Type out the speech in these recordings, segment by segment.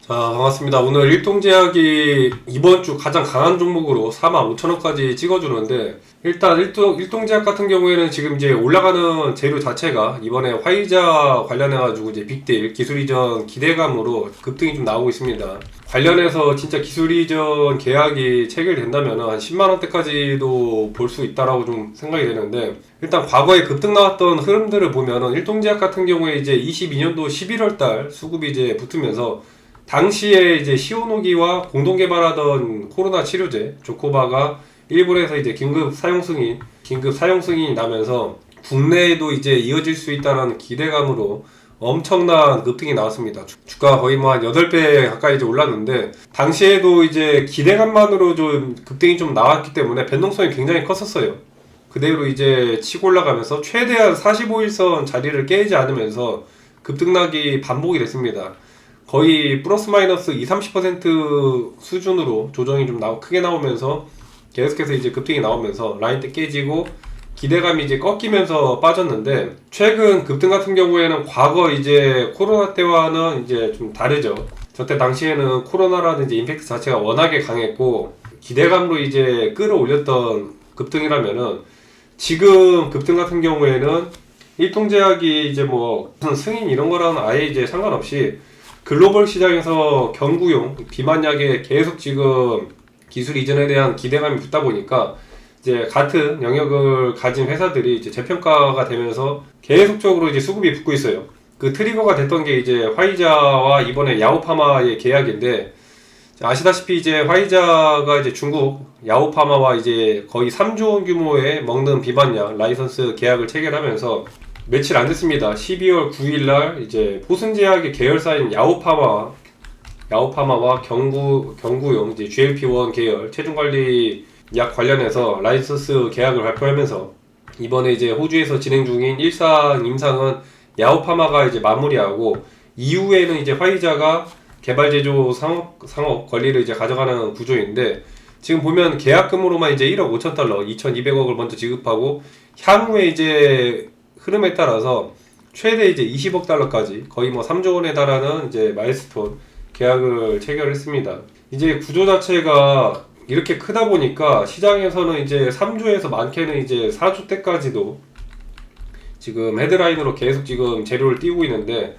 자, 반갑습니다. 오늘 일동제약이 이번 주 가장 강한 종목으로 45,000원까지 찍어주는데, 일단 일동제약 같은 경우에는 지금 이제 올라가는 재료 자체가 이번에 화이자 관련해가지고 이제 빅딜 기술 이전 기대감으로 급등이 좀 나오고 있습니다. 관련해서 진짜 기술 이전 계약이 체결된다면 한 10만원대까지도 볼 수 있다라고 좀 생각이 되는데, 일단 과거에 급등 나왔던 흐름들을 보면은 일동제약 같은 경우에 이제 22년도 11월달 수급이 이제 붙으면서 당시에 이제 시오노기와 공동 개발하던 코로나 치료제 조코바가 일본에서 이제 긴급 사용 승인이 나면서 국내에도 이제 이어질 수 있다는 기대감으로 엄청난 급등이 나왔습니다. 주가가 거의 뭐 한 8배 가까이 이제 올랐는데, 당시에도 이제 기대감만으로 좀 급등이 좀 나왔기 때문에 변동성이 굉장히 컸었어요. 그대로 이제 치고 올라가면서 최대한 45일선 자리를 깨지 않으면서 급등락이 반복이 됐습니다. 거의 플러스 마이너스 20-30% 수준으로 조정이 좀 크게 나오면서 계속해서 이제 급등이 나오면서 라인대 깨지고 기대감이 이제 꺾이면서 빠졌는데, 최근 급등 같은 경우에는 과거 이제 코로나 때와는 이제 좀 다르죠. 저때 당시에는 코로나라는 이제 임팩트 자체가 워낙에 강했고 기대감으로 이제 끌어올렸던 급등이라면은, 지금 급등 같은 경우에는 일통제약이 이제 뭐 무슨 승인 이런 거랑은 아예 이제 상관없이 글로벌 시장에서 경구용 비만약에 계속 지금 기술 이전에 대한 기대감이 붙다 보니까 이제 같은 영역을 가진 회사들이 이제 재평가가 되면서 계속적으로 이제 수급이 붙고 있어요. 그 트리거가 됐던 게 이제 화이자와 이번에 야오파마의 계약인데, 아시다시피 이제 화이자가 이제 중국 야오파마와 이제 거의 3조 원 규모의 먹는 비만약 라이선스 계약을 체결하면서 며칠 안 됐습니다. 12월 9일날 이제 포슨제약의 계열사인 야오파마와 경구용 이제 GLP-1 계열 체중관리 약 관련해서 라이선스 계약을 발표하면서, 이번에 이제 호주에서 진행 중인 일상 임상은 야오파마가 이제 마무리하고 이후에는 이제 화이자가 개발 제조 상업 권리를 이제 가져가는 구조인데, 지금 보면 계약금으로만 이제 1억 5천 달러, 2,200억을 먼저 지급하고 향후에 이제 흐름에 따라서 최대 이제 20억 달러까지 거의 뭐 3조 원에 달하는 이제 마일스톤 계약을 체결했습니다. 이제 구조 자체가 이렇게 크다 보니까 시장에서는 이제 3조에서 많게는 이제 4조 대까지도 지금 헤드라인으로 계속 지금 재료를 띄우고 있는데,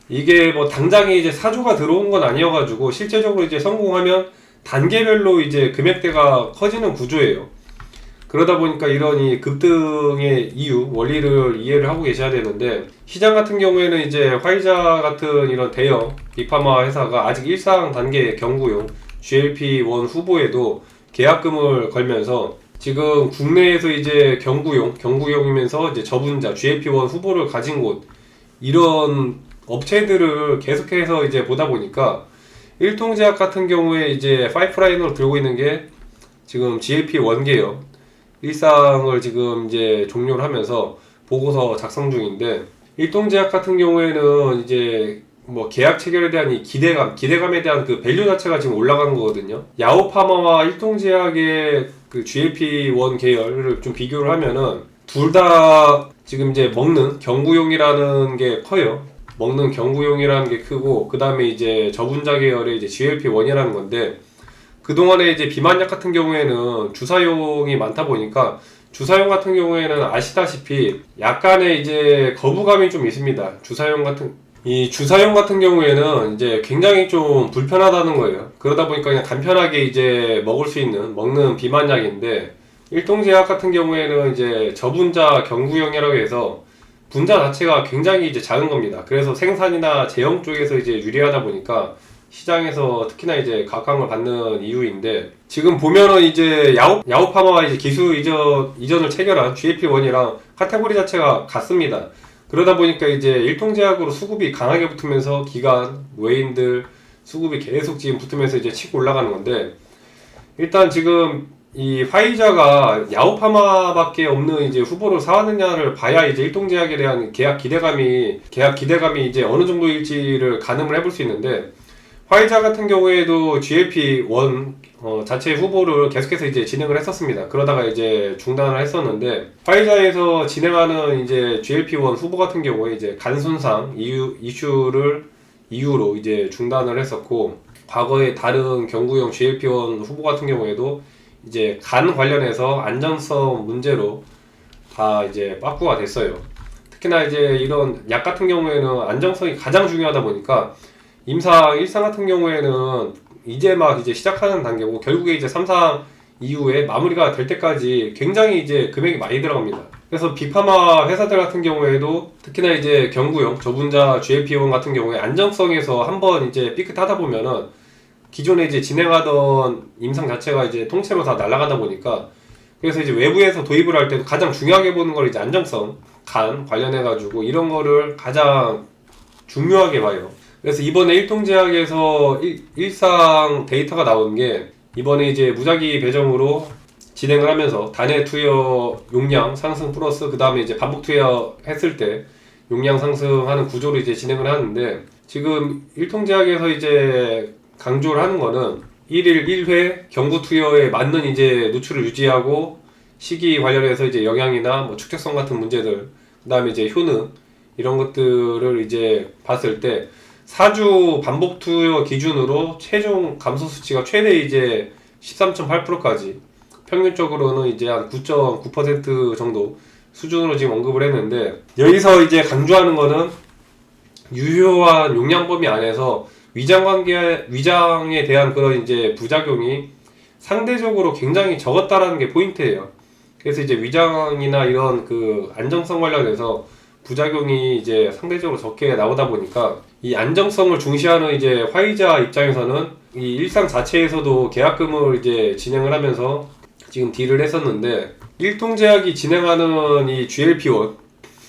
이게 뭐 당장에 이제 4조가 들어온 건 아니어가지고 실제적으로 이제 성공하면 단계별로 이제 금액대가 커지는 구조예요. 그러다 보니까 이런 이 급등의 이유, 원리를 이해를 하고 계셔야 되는데, 시장 같은 경우에는 이제 화이자 같은 이런 대형 빅파마 회사가 아직 일상 단계 경구용 GLP-1 후보에도 계약금을 걸면서 지금 국내에서 이제 경구용이면서 이제 저분자 GLP-1 후보를 가진 곳, 이런 업체들을 계속해서 이제 보다 보니까 일통제약 같은 경우에 이제 파이프라인으로 들고 있는 게 지금 GLP-1 계열 일상을 지금 이제 종료를 하면서 보고서 작성 중인데, 일동제약 같은 경우에는 이제 뭐 계약 체결에 대한 이 기대감에 대한 그 밸류 자체가 지금 올라가는 거거든요. 야오파마와 일동제약의 그 GLP-1 계열을 좀 비교를 하면은 둘 다 지금 이제 먹는 경구용이라는 게 커요. 먹는 경구용이라는 게 크고, 그 다음에 이제 저분자 계열의 이제 GLP-1이라는 건데, 그동안에 이제 비만약 같은 경우에는 주사용이 많다 보니까 주사용 같은 경우에는 아시다시피 약간의 이제 거부감이 좀 있습니다. 주사용 같은 경우에는 이제 굉장히 좀 불편하다는 거예요. 그러다 보니까 그냥 간편하게 이제 먹는 비만약인데, 일동제약 같은 경우에는 이제 저분자 경구용이라고 해서 분자 자체가 굉장히 이제 작은 겁니다. 그래서 생산이나 제형 쪽에서 이제 유리하다 보니까 시장에서 특히나 이제 각광을 받는 이유인데, 지금 보면은 이제 야오파마와 이제 기술 이전을 체결한 GLP-1이랑 카테고리 자체가 같습니다. 그러다 보니까 이제 일통제약으로 수급이 강하게 붙으면서 기관, 외인들 수급이 계속 지금 붙으면서 이제 치고 올라가는 건데, 일단 지금 이 화이자가 야오파마밖에 없는 이제 후보를 사왔느냐를 봐야 이제 일동제약에 대한 계약 기대감이 이제 어느 정도일지를 가늠을 해볼 수 있는데, 화이자 같은 경우에도 GLP-1 자체 후보를 계속해서 이제 진행을 했었습니다. 그러다가 이제 중단을 했었는데, 화이자에서 진행하는 이제 GLP-1 후보 같은 경우에 이제 간 손상 이슈를 이유로 이제 중단을 했었고, 과거에 다른 경구용 GLP-1 후보 같은 경우에도 이제 간 관련해서 안전성 문제로 다 이제 빠꾸가 됐어요. 특히나 이제 이런 약 같은 경우에는 안정성이 가장 중요하다 보니까 임상 1상 같은 경우에는 이제 막 이제 시작하는 단계고, 결국에 이제 3상 이후에 마무리가 될 때까지 굉장히 이제 금액이 많이 들어갑니다. 그래서 빅파마 회사들 같은 경우에도 특히나 이제 경구용 저분자 GLP-1 같은 경우에 안정성에서 한번 이제 삐끗하다 보면은 기존에 이제 진행하던 임상 자체가 이제 통째로 다 날아가다 보니까, 그래서 이제 외부에서 도입을 할 때도 가장 중요하게 보는 걸 이제 안정성, 간 관련해가지고 이런 거를 가장 중요하게 봐요. 그래서 이번에 일통제약에서 일상 데이터가 나온 게, 이번에 이제 무작위 배정으로 진행을 하면서 단회 투여 용량 상승 플러스 그 다음에 이제 반복 투여 했을 때 용량 상승하는 구조로 이제 진행을 하는데, 지금 일통제약에서 이제 강조를 하는 거는 1일 1회 경구 투여에 맞는 이제 누출을 유지하고, 시기 관련해서 이제 영양이나 뭐 축적성 같은 문제들, 그 다음에 이제 효능 이런 것들을 이제 봤을 때 4주 반복 투여 기준으로 최종 감소 수치가 최대 이제 13.8%까지, 평균적으로는 이제 한 9.9% 정도 수준으로 지금 언급을 했는데, 여기서 이제 강조하는 거는 유효한 용량 범위 안에서 위장에 대한 그런 이제 부작용이 상대적으로 굉장히 적었다라는 게 포인트예요. 그래서 이제 위장이나 이런 그 안정성 관련해서 부작용이 이제 상대적으로 적게 나오다 보니까, 이 안정성을 중시하는 이제 화이자 입장에서는 이 일상 자체에서도 계약금을 이제 진행을 하면서 지금 딜을 했었는데, 일통제약이 진행하는 이 GLP-1,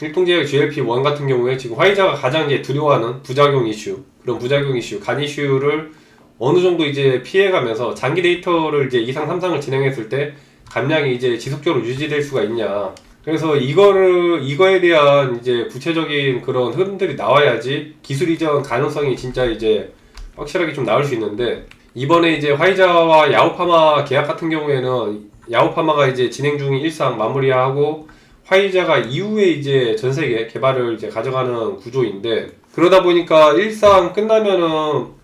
일통제약 GLP-1 같은 경우에 지금 화이자가 가장 이제 두려워하는 부작용 이슈, 그런 부작용 이슈, 간 이슈를 어느 정도 이제 피해가면서 장기 데이터를 이제 2상 3상을 진행했을 때 감량이 이제 지속적으로 유지될 수가 있냐. 그래서 이거에 대한 이제 구체적인 그런 흐름들이 나와야지 기술 이전 가능성이 진짜 이제 확실하게 좀 나올 수 있는데, 이번에 이제 화이자와 야오파마 계약 같은 경우에는 야오파마가 이제 진행 중인 일상 마무리하고 화이자가 이후에 이제 전 세계 개발을 이제 가져가는 구조인데, 그러다 보니까 일상 끝났다고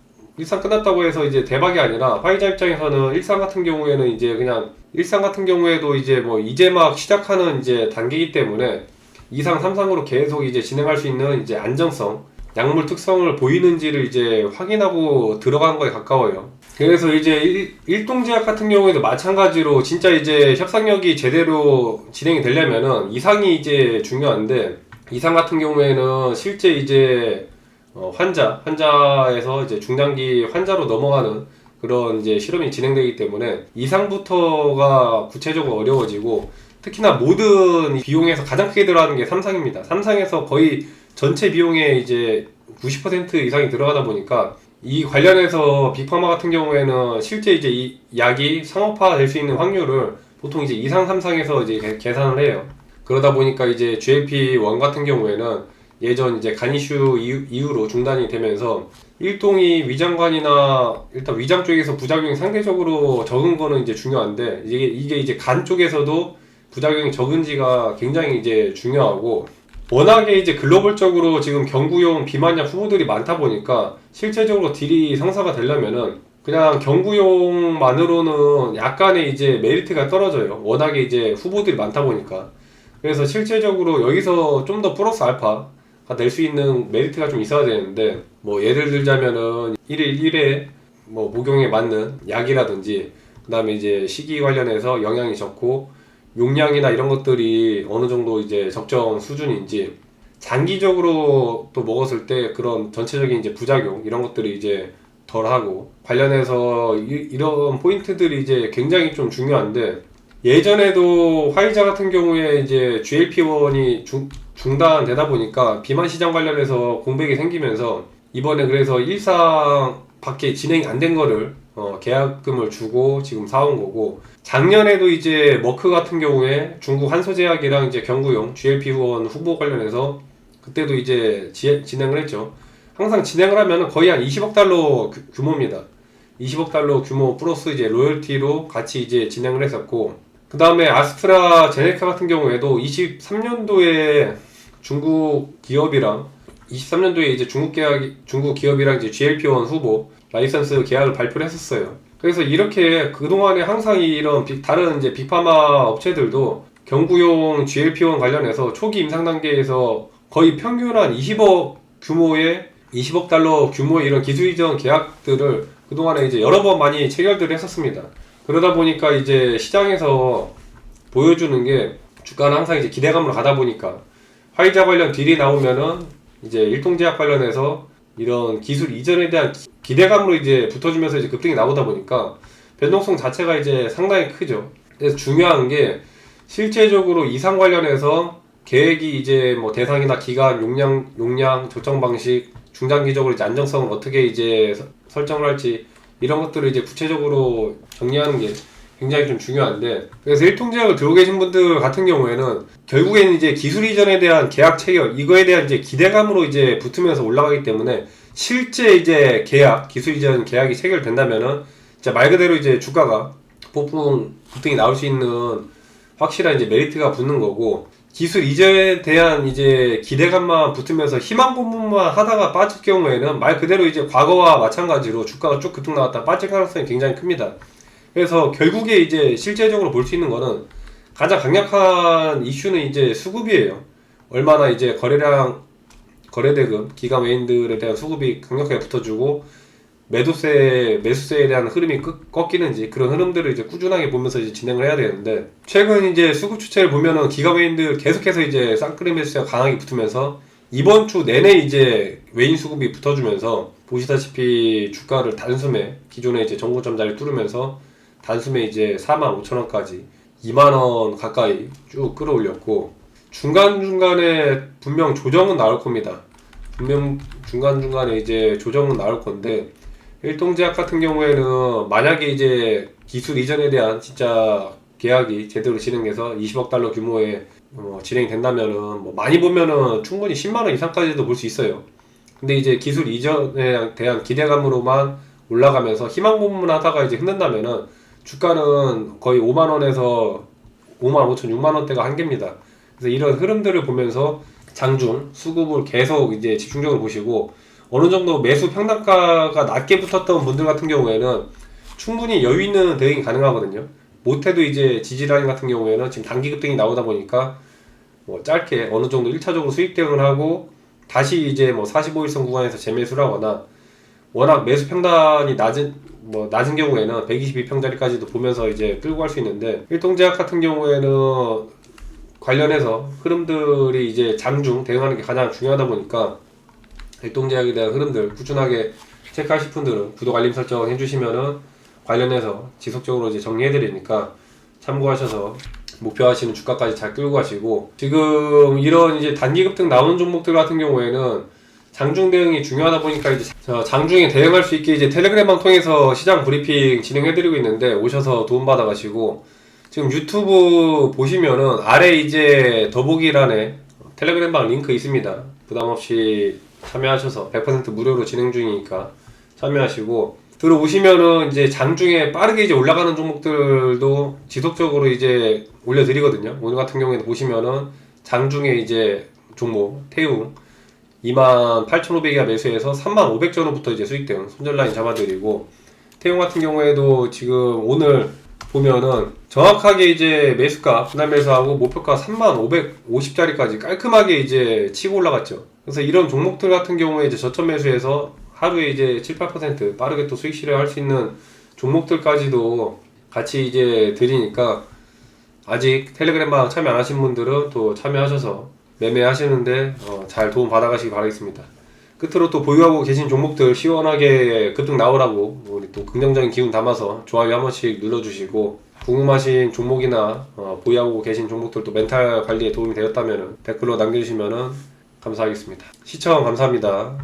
해서 이제 대박이 아니라, 화이자 입장에서는 일상 같은 경우에는 이제 그냥 일상 같은 경우에도 이제 뭐 이제 막 시작하는 이제 단계이기 때문에 2상 3상으로 계속 이제 진행할 수 있는 이제 안정성, 약물 특성을 보이는지를 이제 확인하고 들어간 거에 가까워요. 그래서 이제 일동제약 같은 경우에도 마찬가지로 진짜 이제 협상력이 제대로 진행이 되려면은 이상이 이제 중요한데, 이상 같은 경우에는 실제 이제 환자에서 이제 중장기 환자로 넘어가는 그런 이제 실험이 진행되기 때문에 이상부터가 구체적으로 어려워지고, 특히나 모든 비용에서 가장 크게 들어가는 게 3상입니다. 3상에서 거의 전체 비용의 이제 90% 이상이 들어가다 보니까, 이 관련해서 빅파마 같은 경우에는 실제 이제 이 약이 상업화 될 수 있는 확률을 보통 이제 2상 3상에서 이제 계산을 해요. 그러다 보니까 이제 GLP-1 같은 경우에는 예전 이제 간 이슈 이후로 중단이 되면서 일동이 위장관이나 일단 위장 쪽에서 부작용이 상대적으로 적은 거는 이제 중요한데, 이게 이제 간 쪽에서도 부작용이 적은지가 굉장히 이제 중요하고, 워낙에 이제 글로벌적으로 지금 경구용 비만약 후보들이 많다 보니까 실제적으로 딜이 성사가 되려면은 그냥 경구용만으로는 약간의 이제 메리트가 떨어져요. 워낙에 이제 후보들이 많다 보니까. 그래서 실제적으로 여기서 좀 더 플러스 알파가 낼 수 있는 메리트가 좀 있어야 되는데, 뭐 예를 들자면은 1일 1회 뭐 목용에 맞는 약이라든지, 그 다음에 이제 시기 관련해서 영양이 적고 용량이나 이런 것들이 어느 정도 이제 적정 수준인지, 장기적으로 또 먹었을 때 그런 전체적인 이제 부작용 이런 것들이 이제 덜하고, 관련해서 이런 포인트들이 이제 굉장히 좀 중요한데, 예전에도 화이자 같은 경우에 이제 GLP-1이 중단되다 보니까 비만 시장 관련해서 공백이 생기면서, 이번에 그래서 일상 밖에 진행이 안 된 거를 계약금을 주고 지금 사온 거고, 작년에도 이제 머크 같은 경우에 중국 한소제약이랑 이제 경구용 GLP-1 후보 관련해서 그때도 이제 진행을 했죠. 항상 진행을 하면 거의 한 20억 달러 규모입니다. 20억 달러 규모 플러스 이제 로열티로 같이 이제 진행을 했었고, 그 다음에 아스트라제네카 같은 경우에도 23년도에 중국 기업이랑 23년도에 이제 중국 기업이랑 이제 GLP-1 후보 라이선스 계약을 발표를 했었어요. 그래서 이렇게 그동안에 항상 이런 다른 이제 빅파마 업체들도 경구용 GLP-1 관련해서 초기 임상 단계에서 거의 평균 한 20억 달러 규모의 이런 기술 이전 계약들을 그동안에 이제 여러 번 많이 체결들을 했었습니다. 그러다 보니까 이제 시장에서 보여주는 게 주가는 항상 이제 기대감으로 가다 보니까 화이자 관련 딜이 나오면은 이제 일통제약 관련해서 이런 기술 이전에 대한 기대감으로 이제 붙어주면서 이제 급등이 나오다 보니까 변동성 자체가 이제 상당히 크죠. 그래서 중요한 게 실제적으로 이상 관련해서 계획이 이제 뭐 대상이나 기간, 용량, 조정 방식, 중장기적으로 이제 안정성을 어떻게 이제 설정을 할지 이런 것들을 이제 구체적으로 정리하는 게 굉장히 좀 중요한데, 그래서 일통제약을 들고 계신 분들 같은 경우에는 결국에는 이제 기술 이전에 대한 계약 체결, 이거에 대한 이제 기대감으로 이제 붙으면서 올라가기 때문에 실제 이제 기술 이전 계약이 체결된다면은 진짜 말 그대로 이제 주가가 폭풍 급등이 나올 수 있는 확실한 이제 메리트가 붙는 거고, 기술 이전에 대한 이제 기대감만 붙으면서 희망 고문만 하다가 빠질 경우에는 말 그대로 이제 과거와 마찬가지로 주가가 쭉 급등 나왔다 빠질 가능성이 굉장히 큽니다. 그래서 결국에 이제 실제적으로 볼 수 있는 거는 가장 강력한 이슈는 이제 수급이에요. 얼마나 이제 거래대금, 기관 외인들에 대한 수급이 강력하게 붙어주고 매수세에 대한 흐름이 꺾이는지 그런 흐름들을 이제 꾸준하게 보면서 이제 진행을 해야 되는데, 최근 이제 수급 추세를 보면은 기관 외인들 계속해서 이제 쌍끌이 매수세가 강하게 붙으면서 이번 주 내내 이제 외인 수급이 붙어주면서 보시다시피 주가를 단숨에 기존에 이제 정고점 자리 뚫으면서 단숨에 이제 45,000원까지 2만원 가까이 쭉 끌어올렸고, 중간중간에 분명 조정은 나올 겁니다. 분명 중간중간에 이제 조정은 나올 건데, 일통제약 같은 경우에는 만약에 이제 기술 이전에 대한 진짜 계약이 제대로 진행돼서 20억 달러 규모의 진행이 된다면은 뭐 많이 보면은 충분히 10만원 이상까지도 볼 수 있어요. 근데 이제 기술 이전에 대한 기대감으로만 올라가면서 희망 고문 하다가 이제 흔든다면은 주가는 거의 5만원에서 5만 5천, 6만원대가 한계입니다. 그래서 이런 흐름들을 보면서 장중 수급을 계속 이제 집중적으로 보시고, 어느 정도 매수 평단가가 낮게 붙었던 분들 같은 경우에는 충분히 여유 있는 대응이 가능하거든요. 못해도 이제 지지라인 같은 경우에는 지금 단기 급등이 나오다 보니까 뭐 짧게 어느 정도 1차적으로 수익 대응을 하고 다시 이제 뭐 45일선 구간에서 재매수를 하거나, 워낙 매수 평단이 낮은 경우에는 122평짜리까지도 보면서 이제 끌고 갈 수 있는데, 일통제약 같은 경우에는 관련해서 흐름들이 이제 장중 대응하는 게 가장 중요하다 보니까 일통제약에 대한 흐름들 꾸준하게 체크하실 분들은 구독 알림 설정 해주시면은 관련해서 지속적으로 이제 정리해드리니까 참고하셔서 목표하시는 주가까지 잘 끌고 가시고, 지금 이런 이제 단기 급등 나오는 종목들 같은 경우에는 장중 대응이 중요하다 보니까 이제 장중에 대응할 수 있게 이제 텔레그램방 통해서 시장 브리핑 진행해드리고 있는데 오셔서 도움 받아가시고, 지금 유튜브 보시면은 아래 이제 더보기란에 텔레그램방 링크 있습니다. 부담없이 참여하셔서 100% 무료로 진행 중이니까 참여하시고, 들어오시면은 이제 장중에 빠르게 이제 올라가는 종목들도 지속적으로 이제 올려드리거든요. 오늘 같은 경우에는 보시면은 장중에 이제 종목 태웅 28,500이가 매수해서 35,000원부터 이제 수익 대응 손절 라인 잡아드리고, 태웅 같은 경우에도 지금 오늘 보면은 정확하게 이제 매수가 분할 매수하고 목표가 35,550짜리까지 깔끔하게 이제 치고 올라갔죠. 그래서 이런 종목들 같은 경우에 이제 저점 매수해서 하루에 이제 7, 8% 빠르게 또 수익 실현할 수 있는 종목들까지도 같이 이제 드리니까, 아직 텔레그램방 참여 안 하신 분들은 또 참여하셔서 매매하시는데 잘 도움 받아가시기 바라겠습니다. 끝으로 또 보유하고 계신 종목들 시원하게 급등 나오라고 우리 또 긍정적인 기운 담아서 좋아요 한 번씩 눌러주시고, 궁금하신 종목이나 보유하고 계신 종목들 또 멘탈 관리에 도움이 되었다면 댓글로 남겨주시면 감사하겠습니다. 시청 감사합니다.